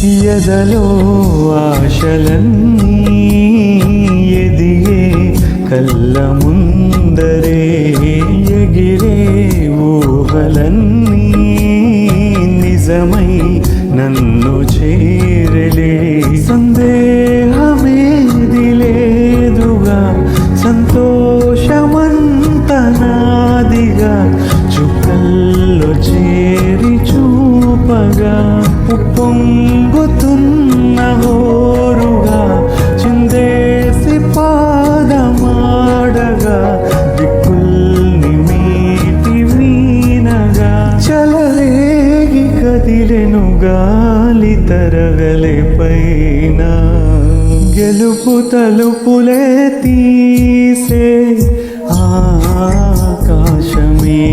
ఎదలో ఆశలన్నీ ఎదిగే కళ్ళ ముందరే ఎగిరే ఊహలన్నీ నిజమై నన్ను చేరలే సందేహమేది లేదుగా సంతోషమంత నాదిగా చుక్కల్లో చేరి చూపగా ఉప్పొంగుతున్న హోరుగా చిందేసి పాదమాడగా దిక్కుల్ని మీటి వీనగా చలరేగి కదిలెను గాలి తరగలే పైన గెలుపు తలుపులే తీసే ఆకాశమే